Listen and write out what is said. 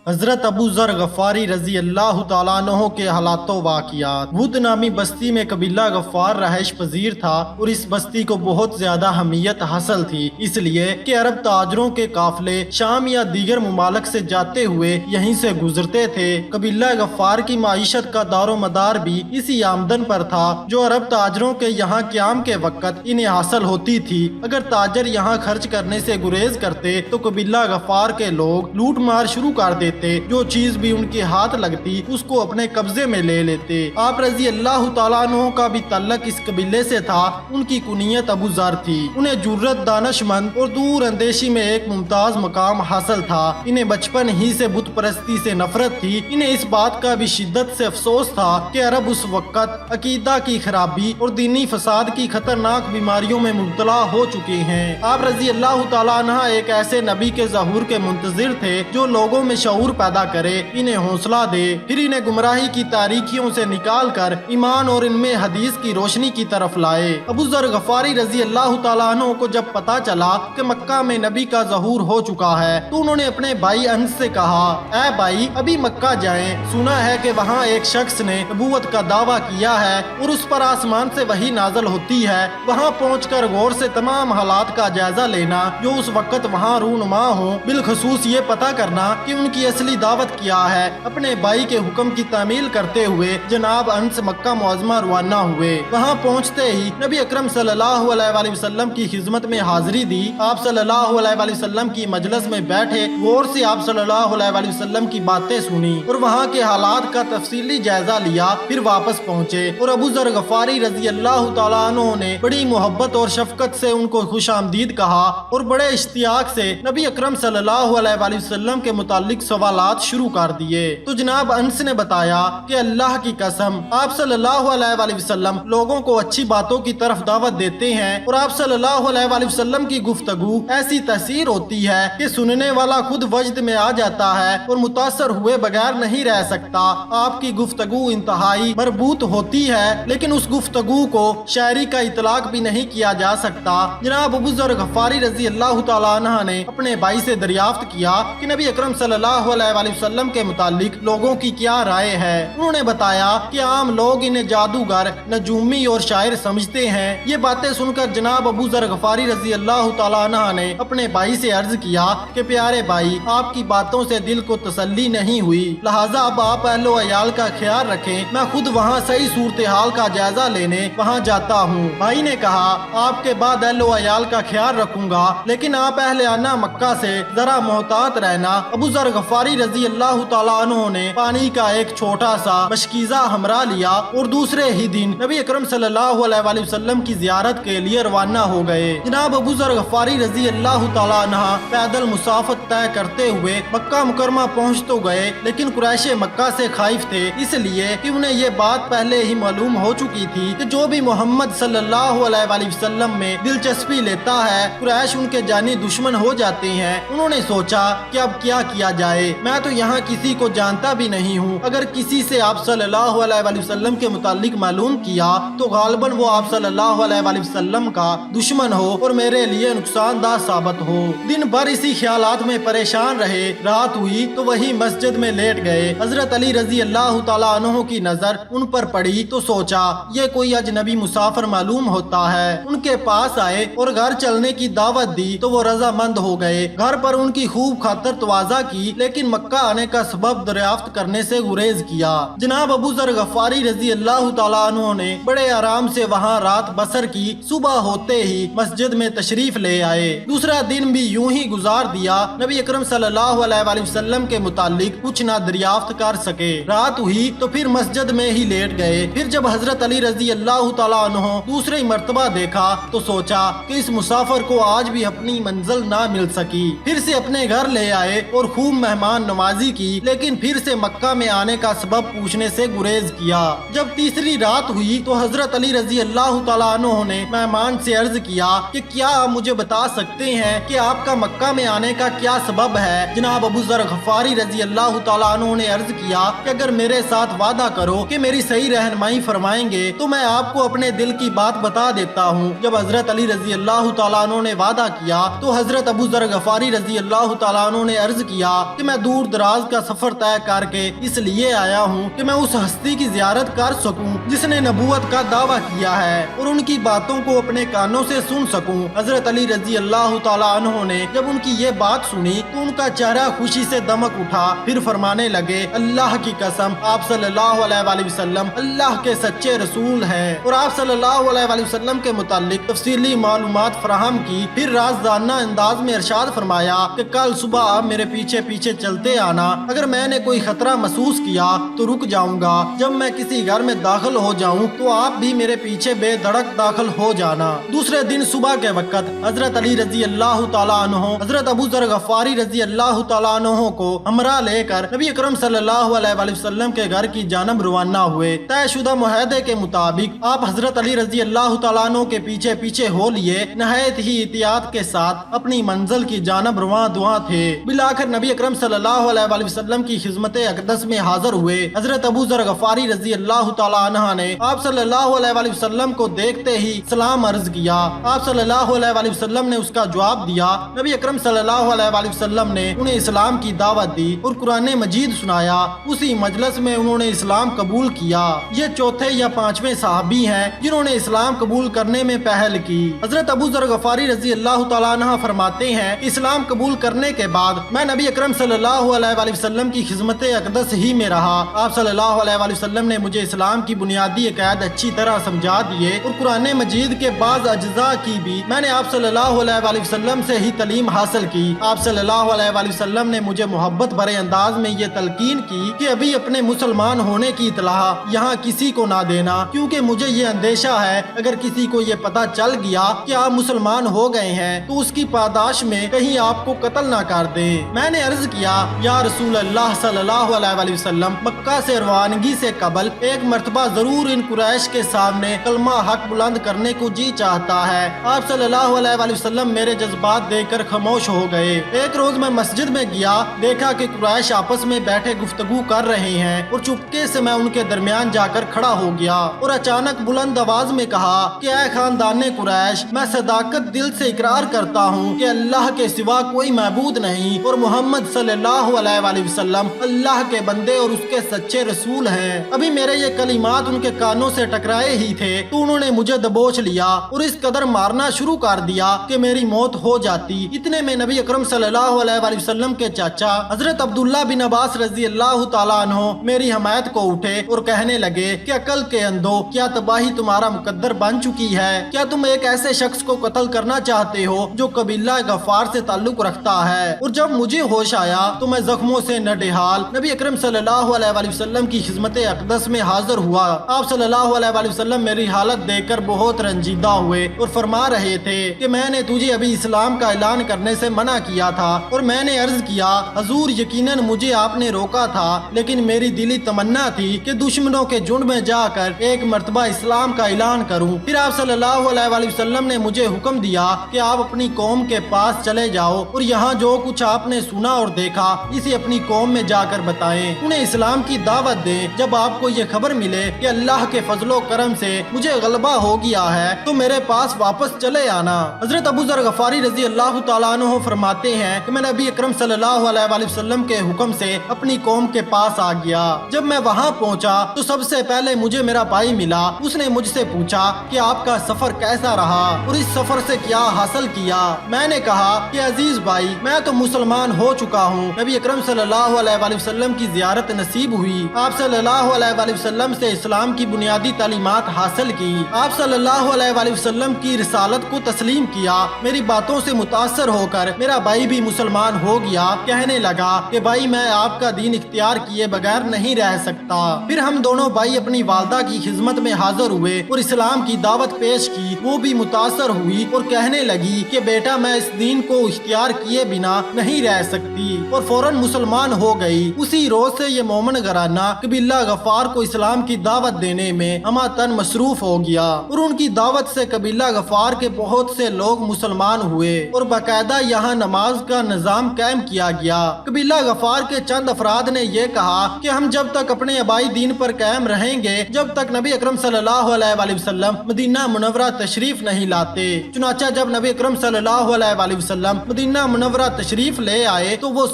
حضرت ابو ذر غفاری رضی اللہ تعالیٰ عنہ کے حالات و واقعات۔ ود نامی بستی میں قبیلہ غفار رہائش پذیر تھا اور اس بستی کو بہت زیادہ اہمیت حاصل تھی، اس لیے کہ عرب تاجروں کے قافلے شام یا دیگر ممالک سے جاتے ہوئے یہیں سے گزرتے تھے۔ قبیلہ غفار کی معیشت کا دار و مدار بھی اسی آمدن پر تھا جو عرب تاجروں کے یہاں قیام کے وقت انہیں حاصل ہوتی تھی۔ اگر تاجر یہاں خرچ کرنے سے گریز کرتے تو قبیلہ غفار کے لوگ لوٹ مار شروع کر دیتے، جو چیز بھی ان کے ہاتھ لگتی اس کو اپنے قبضے میں لے لیتے۔ آپ رضی اللہ تعالیٰ عنہ کا بھی تعلق اس قبیلے سے تھا۔ ان کی کنیت ابو ذر تھی۔ انہیں جرت، دانش مند اور دور اندیشی میں ایک ممتاز مقام حاصل تھا۔ انہیں بچپن ہی سے بت پرستی سے نفرت تھی۔ انہیں اس بات کا بھی شدت سے افسوس تھا کہ عرب اس وقت عقیدہ کی خرابی اور دینی فساد کی خطرناک بیماریوں میں مبتلا ہو چکے ہیں۔ آپ رضی اللہ تعالیٰ عنہ ایک ایسے نبی کے ظہور کے منتظر تھے جو لوگوں میں شعور پیدا کرے، انہیں حوصلہ دے، پھر انہیں گمراہی کی تاریکیوں سے نکال کر ایمان اور ان میں حدیث کی روشنی کی طرف لائے۔ ابو ذر غفاری رضی اللہ تعالیٰ عنہ کو جب پتا چلا کہ مکہ میں نبی کا ظہور ہو چکا ہے تو انہوں نے اپنے بھائی انس سے کہا، اے بھائی، ابھی مکہ جائیں، سنا ہے کہ وہاں ایک شخص نے نبوت کا دعویٰ کیا ہے اور اس پر آسمان سے وحی نازل ہوتی ہے۔ وہاں پہنچ کر غور سے تمام حالات کا جائزہ لینا جو اس وقت وہاں رونما ہوں، بالخصوص یہ پتا کرنا کہ ان کی اصلی دعوت کیا ہے۔ اپنے بھائی کے حکم کی تعمیل کرتے ہوئے جناب انس مکہ معظمہ روانہ ہوئے۔ وہاں پہنچتے ہی نبی اکرم صلی اللہ علیہ وآلہ وسلم کی خدمت میں حاضری دی۔ آپ صلی اللہ علیہ وآلہ وسلم کی مجلس میں بیٹھے، غور سے آپ صلی اللہ علیہ وآلہ وسلم کی باتیں سنی اور وہاں کے حالات کا تفصیلی جائزہ لیا، پھر واپس پہنچے اور ابو ذر غفاری رضی اللہ تعالیٰ عنہ نے بڑی محبت اور شفقت سے ان کو خوش آمدید کہا اور بڑے اشتیاق سے نبی اکرم صلی اللہ علیہ وآلہ وسلم کے متعلق سوالات شروع کر دیے۔ تو جناب انس نے بتایا کہ اللہ کی قسم، آپ صلی اللہ علیہ وآلہ وسلم لوگوں کو اچھی باتوں کی طرف دعوت دیتے ہیں اور آپ صلی اللہ علیہ وآلہ وسلم کی گفتگو ایسی تاثیر ہوتی ہے کہ سننے والا خود وجد میں آ جاتا ہے اور متاثر ہوئے بغیر نہیں رہ سکتا۔ آپ کی گفتگو انتہائی مربوط ہوتی ہے، لیکن اس گفتگو کو شاعری کا اطلاق بھی نہیں کیا جا سکتا۔ جناب ابو ذر غفاری رضی اللہ تعالیٰ عنہ نے اپنے بھائی سے دریافت کیا کہ نبی اکرم صلی اللہ علیہ وآلہ وسلم کے متعلق لوگوں کی کیا رائے ہے۔ انہوں نے بتایا کہ عام لوگ انہیں جادوگر، نجومی اور شاعر سمجھتے ہیں۔ یہ باتیں سن کر جناب ابو ذر غفاری رضی اللہ تعالیٰ عنہ نے اپنے بھائی سے عرض کیا کہ پیارے بھائی، آپ کی باتوں سے دل کو تسلی نہیں ہوئی، لہٰذا اب آپ اہل و عیال کا خیال رکھیں، میں خود وہاں صحیح صورتحال کا جائزہ لینے وہاں جاتا ہوں۔ بھائی نے کہا، آپ کے بعد اہل و عیال کا خیال رکھوں گا، لیکن آپ اہلانہ مکہ سے ذرا محتاط رہنا۔ ابو ذر غفاری رضی اللہ تعالیٰ عنہ نے پانی کا ایک چھوٹا سا مشکیزہ ہمراہ لیا اور دوسرے ہی دن نبی اکرم صلی اللہ علیہ وآلہ وسلم کی زیارت کے لیے روانہ ہو گئے۔ جناب ابو ذر غفاری رضی اللہ تعالیٰ عنہ پیدل مسافت طے کرتے ہوئے مکہ مکرمہ پہنچ تو گئے، لیکن قریش مکہ سے خائف تھے، اس لیے کہ انہیں یہ بات پہلے ہی معلوم ہو چکی تھی کہ جو بھی محمد صلی اللہ علیہ وآلہ وسلم میں دلچسپی لیتا ہے قریش ان کے جانی دشمن ہو جاتے ہیں۔ انہوں نے سوچا کہ اب کیا کیا جائے، میں تو یہاں کسی کو جانتا بھی نہیں ہوں، اگر کسی سے آپ صلی اللہ علیہ وآلہ وسلم کے متعلق معلوم کیا تو غالباً وہ آپ صلی اللہ علیہ وآلہ وسلم کا دشمن ہو اور میرے لیے نقصان دہ ثابت ہو۔ دن بھر اسی خیالات میں پریشان رہے، رات ہوئی تو وہی مسجد میں لیٹ گئے۔ حضرت علی رضی اللہ تعالیٰ عنہ کی نظر ان پر پڑی تو سوچا یہ کوئی اجنبی مسافر معلوم ہوتا ہے۔ ان کے پاس آئے اور گھر چلنے کی دعوت دی تو وہ رضامند ہو گئے۔ گھر پر ان کی خوب خاطر تواضع کی، لیکن مکہ آنے کا سبب دریافت کرنے سے گریز کیا۔ جناب ابو ذر غفاری رضی اللہ تعالیٰ عنہ نے بڑے آرام سے وہاں رات بسر کی، صبح ہوتے ہی مسجد میں تشریف لے آئے۔ دوسرا دن بھی یوں ہی گزار دیا، نبی اکرم صلی اللہ علیہ وآلہ وسلم کے متعلق کچھ نہ دریافت کر سکے۔ رات ہوئی تو پھر مسجد میں ہی لیٹ گئے۔ پھر جب حضرت علی رضی اللہ تعالیٰ عنہ دوسری مرتبہ دیکھا تو سوچا کہ اس مسافر کو آج بھی اپنی منزل نہ مل سکی۔ پھر سے اپنے گھر لے آئے اور خوب مہمان نوازی کی، لیکن پھر سے مکہ میں آنے کا سبب پوچھنے سے گریز کیا۔ جب تیسری رات ہوئی تو حضرت علی رضی اللہ تعالیٰ عنہ نے مہمان سے عرض کیا کہ کیا آپ مجھے بتا سکتے ہیں کہ آپ کا مکہ میں آنے کا کیا سبب ہے؟ جناب ابو ذر غفاری رضی اللہ تعالیٰ عنہ نے عرض کیا کہ اگر میرے ساتھ وعدہ کرو کہ میری صحیح رہنمائی فرمائیں گے تو میں آپ کو اپنے دل کی بات بتا دیتا ہوں۔ جب حضرت علی رضی اللہ تعالیٰ عنہ نے وعدہ کیا تو حضرت ابو ذر غفاری رضی اللہ تعالیٰ عنہ نے عرض کیا کہ میں دور دراز کا سفر طے کر کے اس لیے آیا ہوں کہ میں اس ہستی کی زیارت کر سکوں جس نے نبوت کا دعویٰ کیا ہے اور ان کی باتوں کو اپنے کانوں سے سن سکوں۔ حضرت علی رضی اللہ تعالیٰ عنہ نے جب ان کی یہ بات سنی تو ان کا چہرہ خوشی سے دمک اٹھا، پھر فرمانے لگے اللہ کی قسم آپ صلی اللہ علیہ وآلہ وسلم اللہ کے سچے رسول ہیں، اور آپ صلی اللہ علیہ وآلہ وسلم کے متعلق تفصیلی معلومات فراہم کی۔ پھر رازدانہ انداز میں ارشاد فرمایا کہ کل صبح آپ میرے پیچھے پیچھے چلتے آنا، اگر میں نے کوئی خطرہ محسوس کیا تو رک جاؤں گا، جب میں کسی گھر میں داخل ہو جاؤں تو آپ بھی میرے پیچھے بے دھڑک داخل ہو جانا۔ دوسرے دن صبح کے وقت حضرت علی رضی اللہ تعالیٰ عنہ حضرت ابو ذر غفاری رضی اللہ تعالیٰ عنہ کو ہمراہ لے کر نبی اکرم صلی اللہ علیہ وآلہ وسلم کے گھر کی جانب روانہ ہوئے۔ طے شدہ معاہدے کے مطابق آپ حضرت علی رضی اللہ تعالیٰ عنہ کے پیچھے پیچھے ہو لیے نہایت ہی احتیاط کے ساتھ اپنی منزل کی جانب رواں دواں تھے۔ بالآخر نبی اکرم صلی اللہ علیہ وآلہ وسلم کی خدمت اقدس میں حاضر ہوئے۔ حضرت ابو ذر غفاری رضی اللہ تعالیٰ عنہ نے آپ صلی اللہ علیہ وآلہ وسلم کو دیکھتے ہی سلام عرض کیا۔ آپ صلی اللہ علیہ وآلہ وسلم نے اس کا جواب دیا۔ نبی اکرم صلی اللہ علیہ وآلہ وسلم نے انہیں اسلام کی دعوت دی اور قرآن مجید سنایا۔ اسی مجلس میں انہوں نے اسلام قبول کیا۔ یہ چوتھے یا پانچویں صحابی ہیں جنہوں نے اسلام قبول کرنے میں پہل کی۔ حضرت ابو ذر غفاری رضی اللہ تعالیٰ عنہ فرماتے ہیں اسلام قبول کرنے کے بعد میں نبی اکرم صلی اللہ علیہ وآلہ وسلم کی خدمت اقدس ہی میں رہا۔ آپ صلی اللہ علیہ وآلہ وسلم نے مجھے اسلام کی بنیادی عقائد اچھی طرح سمجھا دیے اور قرآن مجید کے بعض اجزاء کی بھی میں نے آپ صلی اللہ علیہ وآلہ وسلم سے ہی تعلیم حاصل کی۔ آپ صلی اللہ علیہ وآلہ وسلم نے مجھے محبت بھرے انداز میں یہ تلقین کی کہ ابھی اپنے مسلمان ہونے کی اطلاع یہاں کسی کو نہ دینا، کیونکہ مجھے یہ اندیشہ ہے اگر کسی کو یہ پتہ چل گیا کہ آپ مسلمان ہو گئے ہیں تو اس کی پاداش میں کہیں آپ کو قتل نہ کر دے۔ میں نے عرض کیا یا رسول اللہ صلی اللہ علیہ وآلہ وسلم مکہ سے روانگی سے قبل ایک مرتبہ ضرور ان قریش کے سامنے کلمہ حق بلند کرنے کو جی چاہتا ہے۔ آپ صلی اللہ علیہ وآلہ وسلم میرے جذبات دیکھ کر خاموش ہو گئے۔ ایک روز میں مسجد میں گیا، دیکھا کہ قریش آپس میں بیٹھے گفتگو کر رہے ہیں اور چپکے سے میں ان کے درمیان جا کر کھڑا ہو گیا اور اچانک بلند آواز میں کہا کہ اے خاندان قریش، میں صداقت دل سے اقرار کرتا ہوں کہ اللہ کے سوا کوئی معبود نہیں اور محمد صلی اللہ علیہ وآلہ وسلم اللہ کے بندے اور اس کے سچے رسول ہیں۔ ابھی میرے یہ کلمات ان کے کانوں سے ٹکرائے ہی تھے تو انہوں نے مجھے دبوچ لیا اور اس قدر مارنا شروع کر دیا کہ میری موت ہو جاتی۔ اتنے میں نبی اکرم صلی اللہ علیہ وآلہ وسلم کے چاچا حضرت عبداللہ بن عباس رضی اللہ تعالیٰ عنہ میری حمایت کو اٹھے اور کہنے لگے کہ عقل کے اندھو، کیا تباہی تمہارا مقدر بن چکی ہے؟ کیا تم ایک ایسے شخص کو قتل کرنا چاہتے ہو جو قبیلہ غفار سے تعلق رکھتا ہے؟ اور جب مجھے ہوش آیا تو میں زخموں سے نڈھال نبی اکرم صلی اللہ علیہ وآلہ وسلم کی خدمت اقدس میں حاضر ہوا۔ آپ صلی اللہ علیہ وآلہ وسلم میری حالت دیکھ کر بہت رنجیدہ ہوئے اور فرما رہے تھے کہ میں نے تجھے ابھی اسلام کا اعلان کرنے سے منع کیا تھا، اور میں نے عرض کیا حضور یقیناً مجھے آپ نے روکا تھا، لیکن میری دلی تمنا تھی کہ دشمنوں کے جھنڈ میں جا کر ایک مرتبہ اسلام کا اعلان کروں۔ پھر آپ صلی اللہ علیہ وآلہ وسلم نے مجھے حکم دیا کہ آپ اپنی قوم کے پاس چلے جاؤ اور یہاں جو کچھ آپ نے سنا اور دیکھا اسے اپنی قوم میں جا کر بتائیں، انہیں اسلام کی دعوت دیں۔ جب آپ کو یہ خبر ملے کہ اللہ کے فضل و کرم سے مجھے غلبہ ہو گیا ہے تو میرے پاس واپس چلے آنا۔ حضرت ابو ذر غفاری رضی اللہ تعالیٰ عنہ فرماتے ہیں کہ میں نبی اکرم صلی اللہ علیہ وآلہ وسلم کے حکم سے اپنی قوم کے پاس آ گیا۔ جب میں وہاں پہنچا تو سب سے پہلے مجھے میرا بھائی ملا۔ اس نے مجھ سے پوچھا کہ آپ کا سفر کیسا رہا اور اس سفر سے کیا حاصل کیا؟ میں نے کہا کہ عزیز بھائی، میں تو مسلمان ہو چکا ہوں، نبی اکرم صلی اللہ علیہ وآلہ وسلم کی زیارت نصیب ہوئی، آپ صلی اللہ علیہ وآلہ وسلم سے اسلام کی بنیادی تعلیمات حاصل کی، آپ صلی اللہ علیہ وآلہ وسلم کی رسالت کو تسلیم کیا۔ میری باتوں سے متاثر ہو کر میرا بھائی بھی مسلمان ہو گیا۔ کہنے لگا کہ بھائی میں آپ کا دین اختیار کیے بغیر نہیں رہ سکتا۔ پھر ہم دونوں بھائی اپنی والدہ کی خدمت میں حاضر ہوئے اور اسلام کی دعوت پیش کی۔ وہ بھی متاثر ہوئی اور کہنے لگی کہ بیٹا میں اس دین کو اختیار کیے بنا نہیں رہ سکتی، اور فوراً مسلمان ہو گئی۔ اسی روز سے یہ مومن گھرانہ قبیلہ غفار کو اسلام کی دعوت دینے میں ہماتن مصروف ہو گیا، اور ان کی دعوت سے قبیلہ غفار کے بہت سے لوگ مسلمان ہوئے اور باقاعدہ یہاں نماز کا نظام قائم کیا گیا۔ قبیلہ غفار کے چند افراد نے یہ کہا کہ ہم جب تک اپنے آبائی دین پر قائم رہیں گے جب تک نبی اکرم صلی اللہ علیہ وآلہ وسلم مدینہ منورہ تشریف نہیں لاتے۔ چنانچہ جب نبی اکرم صلی اللہ علیہ وآلہ وسلم مدینہ منورہ تشریف لے آئے تو وہ